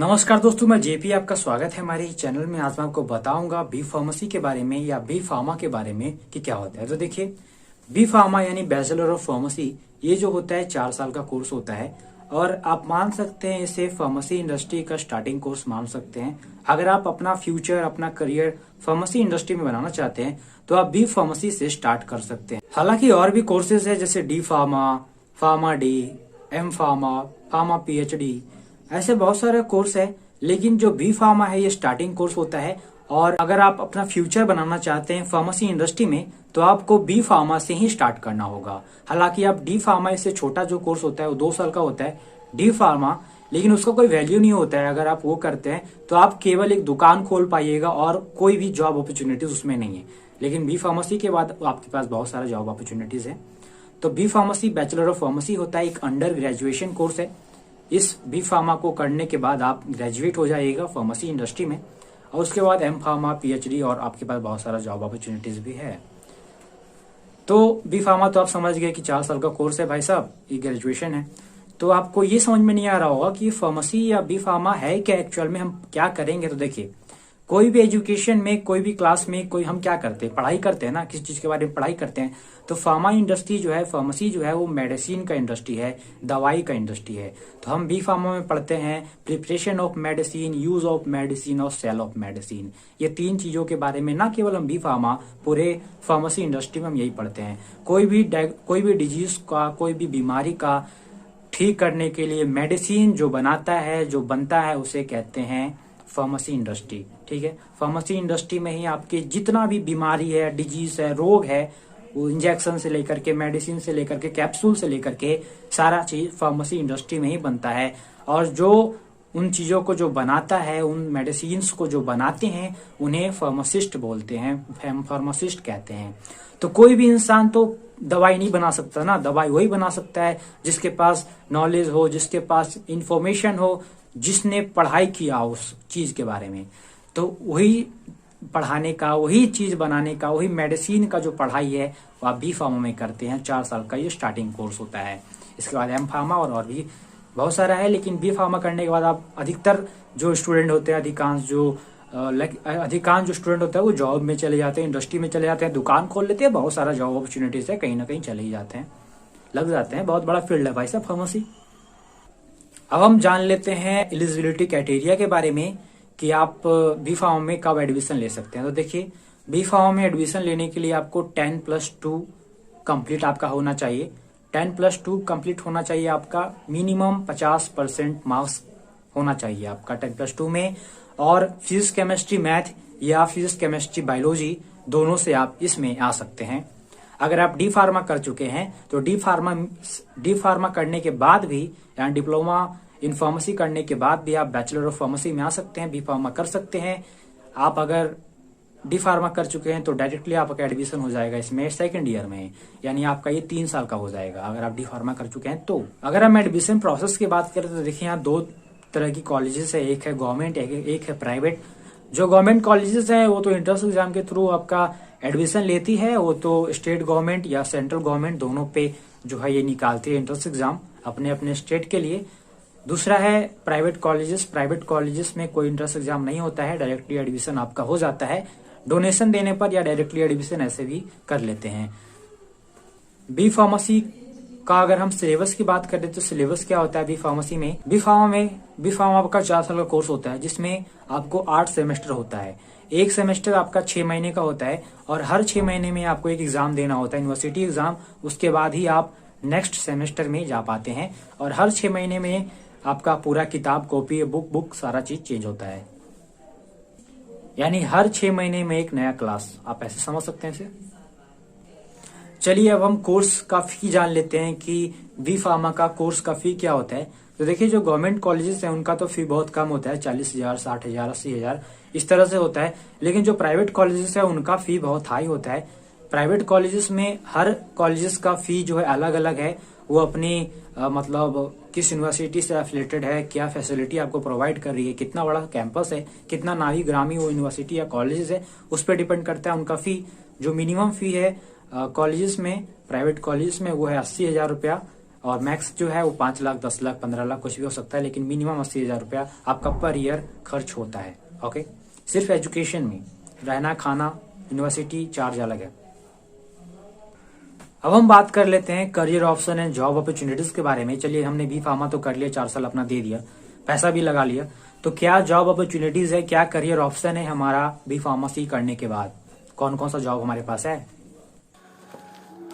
नमस्कार दोस्तों, मैं जेपी। आपका स्वागत है हमारे चैनल में। आज मैं आपको बताऊंगा बी फार्मेसी के बारे में या बी फार्मा के बारे में कि क्या होता है। तो देखिए, बी फार्मा यानी बैचलर ऑफ फार्मेसी, ये जो होता है 4 साल का कोर्स होता है और आप मान सकते हैं इसे फार्मेसी इंडस्ट्री का स्टार्टिंग कोर्स मान सकते हैं। अगर आप अपना फ्यूचर, अपना करियर फार्मेसी इंडस्ट्री में बनाना चाहते हैं तो आप बी फार्मेसी से स्टार्ट कर सकते हैं। हालांकि और भी कोर्सेज है जैसे D pharma, pharma D, M pharma, pharma PhD, ऐसे बहुत सारे कोर्स है। लेकिन जो बी फार्मा है ये स्टार्टिंग कोर्स होता है और अगर आप अपना फ्यूचर बनाना चाहते हैं फार्मेसी इंडस्ट्री में तो आपको बी फार्मा से ही स्टार्ट करना होगा। हालांकि आप डी फार्मा, इससे छोटा जो कोर्स होता है वो 2 साल का होता है डी फार्मा, लेकिन उसका कोई वैल्यू नहीं होता है। अगर आप वो करते हैं तो आप केवल एक दुकान खोल पाइएगा और कोई भी जॉब अपॉर्चुनिटीज उसमें नहीं है। लेकिन बी फार्मेसी के बाद आपके पास बहुत सारा जॉब अपॉर्चुनिटीज है। तो B pharmacy bachelor of pharmacy होता है, एक अंडर ग्रेजुएशन कोर्स है। इस बी फार्मा को करने के बाद आप ग्रेजुएट हो जाइएगा फार्मेसी इंडस्ट्री में और उसके बाद एम फार्मा, पीएचडी और आपके पास बहुत सारा जॉब अपॉर्चुनिटीज भी है। तो बी फार्मा तो आप समझ गए कि 4 साल का कोर्स है भाई साहब, ये ग्रेजुएशन है। तो आपको ये समझ में नहीं आ रहा होगा कि फार्मेसी या बी फार्मा है क्या, एक्चुअल में हम क्या करेंगे। तो देखिए, कोई भी एजुकेशन में, कोई भी क्लास में कोई हम क्या करते हैं, पढ़ाई करते हैं ना, किसी चीज के बारे में पढ़ाई करते हैं। तो फार्मा इंडस्ट्री जो है, फार्मेसी जो है वो मेडिसिन का इंडस्ट्री है, दवाई का इंडस्ट्री है। तो हम बी फार्मा में पढ़ते हैं preparation of medicine, use of medicine और सेल ऑफ मेडिसिन। ये 3 चीजों के बारे में ना केवल हम बी फार्मा, पूरे फार्मेसी इंडस्ट्री में हम यही पढ़ते हैं। कोई भी डिजीज का, कोई भी बीमारी का ठीक करने के लिए मेडिसिन जो बनाता है, जो बनता है, उसे कहते हैं फार्मेसी इंडस्ट्री। ठीक है, फार्मेसी इंडस्ट्री में ही आपके जितना भी बीमारी है, डिजीज है, रोग है, वो इंजेक्शन से लेकर के, मेडिसिन से लेकर के, कैप्सूल से लेकर के सारा चीज फार्मेसी इंडस्ट्री में ही बनता है। और जो उन चीजों को जो बनाता है, उन मेडिसिन को जो बनाते हैं, उन्हें फार्मासिस्ट बोलते हैं, फार्मासिस्ट कहते हैं। तो कोई भी इंसान तो दवाई नहीं बना सकता ना, दवाई वही बना सकता है जिसके पास नॉलेज हो, जिसके पास इंफॉर्मेशन हो, जिसने पढ़ाई किया उस चीज के बारे में। तो वही पढ़ाने का, वही चीज बनाने का, वही मेडिसिन का जो पढ़ाई है वो आप बी फार्मा में करते हैं। 4 साल का ये स्टार्टिंग कोर्स होता है। इसके बाद एम फार्मा और भी बहुत सारा है। लेकिन बी फार्मा करने के बाद आप अधिकतर जो स्टूडेंट होते हैं, अधिकांश जो स्टूडेंट होता है वो जॉब में चले जाते हैं, इंडस्ट्री में चले जाते हैं, दुकान खोल लेते हैं। बहुत सारा जॉब अपॉर्चुनिटीज है, कहीं ना कहीं चले ही जाते हैं, लग जाते हैं। बहुत बड़ा फील्ड है भाई साहब फार्मेसी। अब हम जान लेते हैं एलिजिबिलिटी क्राइटेरिया के बारे में कि आप बी फार्मा में कब एडमिशन ले सकते हैं। तो देखिए, बी फार्मा में एडमिशन लेने के लिए आपको 10+2 कंप्लीट आपका होना चाहिए। 10+2 कंप्लीट होना चाहिए आपका। मिनिमम 50% मार्क्स होना चाहिए आपका 10+2 में। और फिजिक्स, केमिस्ट्री, मैथ या फिजिक्स, केमिस्ट्री, बायोलॉजी दोनों से आप इसमें आ सकते हैं। अगर आप डी फार्मा कर चुके हैं तो डी फार्मा करने के बाद भी, यानी डिप्लोमा इन फार्मेसी करने के बाद भी आप बैचलर ऑफ फार्मेसी में आ सकते हैं, बी फार्मा कर सकते हैं। आप अगर डी फार्मा कर चुके हैं तो डायरेक्टली आपका एडमिशन हो जाएगा इसमें 2nd ईयर में, यानी आपका ये 3 साल का हो जाएगा अगर आप डी फार्मा कर चुके हैं तो। अगर हम एडमिशन प्रोसेस की बात करें तो देखिए, यहाँ 2 तरह की कॉलेजेस है, एक है गवर्नमेंट, एक है प्राइवेट। जो गवर्नमेंट कॉलेजेस है वो तो एंट्रेंस एग्जाम के थ्रू आपका एडमिशन लेती है। वो तो स्टेट गवर्नमेंट या सेंट्रल गवर्नमेंट दोनों पे जो है ये निकालती है एंट्रेंस एग्जाम अपने अपने स्टेट के लिए। दूसरा है प्राइवेट कॉलेजेस। प्राइवेट कॉलेजेस में कोई एंट्रेंस एग्जाम नहीं होता है, डायरेक्टली एडमिशन आपका हो जाता है डोनेशन देने पर, या डायरेक्टली एडमिशन ऐसे भी कर लेते हैं। बी फार्मेसी का अगर हम सिलेबस की बात करें तो सिलेबस क्या होता है बी फार्मेसी में? बी फार्मा आपका 4 साल का कोर्स होता है जिसमें आपको 8 सेमेस्टर होता है। एक सेमेस्टर आपका 6 महीने का होता है और हर 6 महीने में आपको एक एग्जाम देना होता है, यूनिवर्सिटी एग्जाम। उसके बाद ही आप नेक्स्ट सेमेस्टर में जा पाते हैं और हर 6 महीने में आपका पूरा किताब, कॉपी, बुक सारा चीज चेंज होता है। यानी हर 6 महीने में एक नया क्लास, आप ऐसे समझ सकते हैं इसे। चलिए अब हम कोर्स का फी जान लेते हैं कि बी फार्मा का कोर्स का फी क्या होता है। तो देखिए, जो गवर्नमेंट कॉलेजेस हैं उनका तो फी बहुत कम होता है, 40,000, 60,000, 80,000 इस तरह से होता है। लेकिन जो प्राइवेट कॉलेजेस है उनका फी बहुत हाई होता है। प्राइवेट कॉलेजेस में हर कॉलेजेस का फी जो है अलग अलग है। वो अपनी मतलब किस यूनिवर्सिटी से एफिलेटेड है, क्या फैसिलिटी आपको प्रोवाइड कर रही है, कितना बड़ा कैंपस है, कितना नामी ग्रामी वो यूनिवर्सिटी या कॉलेजेस है, उस पर डिपेंड करता है उनका फी। जो मिनिमम फी है कॉलेजेस में, प्राइवेट कॉलेजेस में, वो है 80,000 रुपया और मैक्स जो है वो 5 लाख, 10 लाख, 15 लाख कुछ भी हो सकता है, लेकिन मिनिमम 80,000 रुपया आपका पर ईयर खर्च होता है। ओके, सिर्फ एजुकेशन में, रहना, खाना, यूनिवर्सिटी चार्ज अलग है। अब हम बात कर लेते हैं career option and job opportunities के बारे में। चलिए, हमने बी फार्मा तो कर लिया, 4 साल अपना दे दिया, पैसा भी लगा लिया, तो क्या जॉब अपॉर्चुनिटीज है, क्या करियर ऑप्शन है हमारा बी फार्मेसी करने के बाद, कौन कौन सा जॉब हमारे पास है।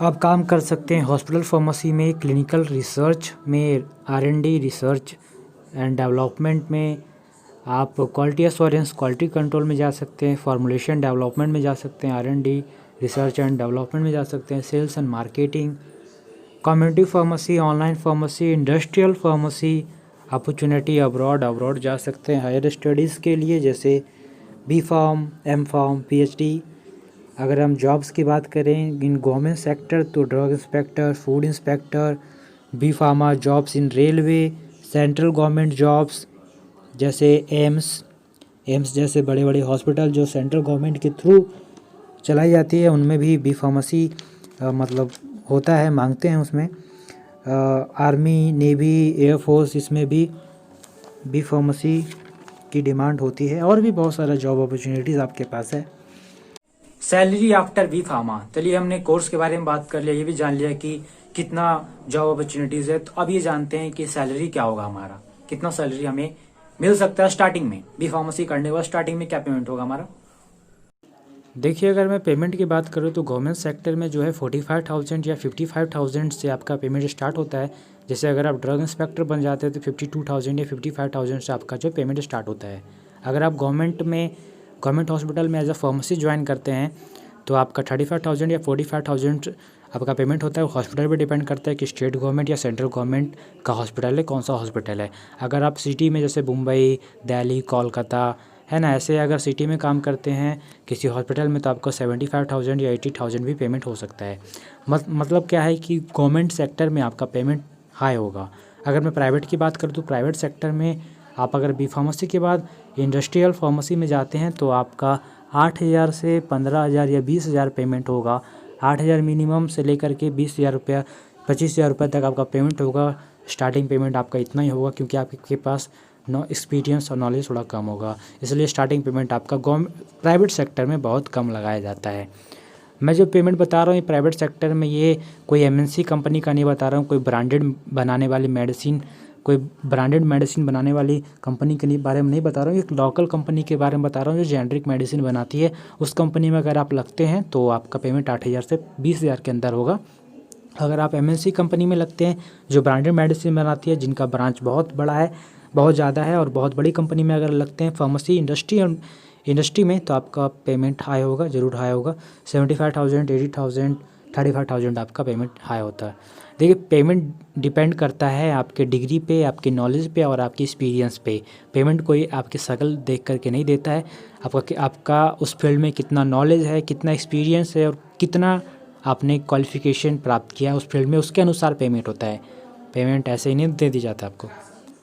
आप काम कर सकते हैं हॉस्पिटल फार्मेसी में, क्लिनिकल रिसर्च में, R&D रिसर्च एंड डेवलपमेंट में, आप क्वालिटी एश्योरेंस, क्वालिटी कंट्रोल में जा सकते हैं, फॉर्मुलेशन डेवलपमेंट में जा सकते हैं, R&D रिसर्च एंड डेवलपमेंट में जा सकते हैं, sales and marketing, community pharmacy, online pharmacy, industrial pharmacy, opportunity abroad जा सकते हैं हायर स्टडीज़ के लिए, जैसे B pharm, M pharm, PhD। अगर हम जॉब्स की बात करें इन गवर्नमेंट सेक्टर तो drug inspector, food inspector, B pharma jobs in railway, central government jobs जैसे एम्स जैसे बड़े बड़े हॉस्पिटल जो सेंट्रल गवर्नमेंट के थ्रू चलाई जाती है, उनमें भी बी फार्मेसी मतलब होता है, मांगते हैं उसमें। आर्मी, नेवी, एयरफोर्स, इसमें भी बी फार्मेसी की डिमांड होती है, और भी बहुत सारा जॉब अपॉर्चुनिटीज़ आपके पास है। सैलरी आफ्टर बी फार्मा, चलिए हमने कोर्स के बारे में बात कर लिया, ये भी जान लिया कि कितना जॉब अपॉर्चुनिटीज़ है, तो अब ये जानते हैं कि सैलरी क्या होगा हमारा, कितना सैलरी हमें मिल सकता है स्टार्टिंग में। बी फार्मेसी करने के बाद स्टार्टिंग में क्या पेमेंट होगा हमारा। देखिए, अगर मैं पेमेंट की बात करूँ तो गवर्नमेंट सेक्टर में जो है 45,000 या 55,000 से आपका पेमेंट स्टार्ट होता है। जैसे अगर आप ड्रग इंस्पेक्टर बन जाते हैं तो 52,000 या 55,000 से आपका जो पेमेंट स्टार्ट होता है। अगर आप गवर्नमेंट हॉस्पिटल में एज अ फार्मेसी ज्वाइन करते हैं तो आपका 35,000 या 45,000 आपका पेमेंट होता है। हॉस्पिटल पे डिपेंड करता है कि स्टेट गवर्नमेंट या सेंट्रल गवर्नमेंट का हॉस्पिटल है, कौन सा हॉस्पिटल है। अगर आप सिटी में जैसे मुंबई, दिल्ली, कोलकाता है ना, ऐसे अगर सिटी में काम करते हैं किसी हॉस्पिटल में तो आपको 75,000 या 80,000 भी पेमेंट हो सकता है। मतलब क्या है कि गवर्नमेंट सेक्टर में आपका पेमेंट हाई होगा। अगर मैं प्राइवेट की बात करूँ तो प्राइवेट सेक्टर में आप अगर बी फार्मेसी के बाद इंडस्ट्रियल फार्मेसी में जाते हैं तो आपका 8,000 से 15,000 या 20,000 पेमेंट होगा। 8,000 मिनिमम से लेकर के 20,000 रुपया, 25,000 रुपये तक आपका पेमेंट होगा। स्टार्टिंग पेमेंट आपका इतना ही होगा क्योंकि आपके पास एक्सपीरियंस और नॉलेज थोड़ा कम होगा, इसलिए स्टार्टिंग पेमेंट आपका प्राइवेट सेक्टर में बहुत कम लगाया जाता है। मैं जो पेमेंट बता रहा हूँ ये प्राइवेट सेक्टर में, ये कोई MNC कंपनी का नहीं बता रहा हूँ, कोई ब्रांडेड मेडिसिन बनाने वाली कंपनी के बारे में नहीं बता रहा हूँ, एक लोकल कंपनी के बारे में बता रहा हूँ जो जेनरिक मेडिसिन बनाती है। उस कंपनी में अगर आप लगते हैं तो आपका पेमेंट 8,000 से 20,000 के अंदर होगा। अगर आप MNC कंपनी में लगते हैं जो ब्रांडेड मेडिसिन बनाती है, जिनका ब्रांच बहुत बड़ा है, बहुत ज़्यादा है, और बहुत बड़ी कंपनी में अगर लगते हैं फार्मेसी इंडस्ट्री में तो आपका पेमेंट हाई होगा, ज़रूर हाई होगा। 75,000, 80,000, 35,000 आपका पेमेंट हाई होता है। देखिए, पेमेंट डिपेंड करता है आपके डिग्री पे, आपके नॉलेज पे और आपकी एक्सपीरियंस पे। पेमेंट कोई आपकी शक्ल देख करके नहीं देता है, आपका उस फील्ड में कितना नॉलेज है, कितना एक्सपीरियंस है और कितना आपने क्वालिफिकेशन प्राप्त किया उस फील्ड में, उसके अनुसार पेमेंट होता है। पेमेंट ऐसे ही नहीं दे दी जाता आपको।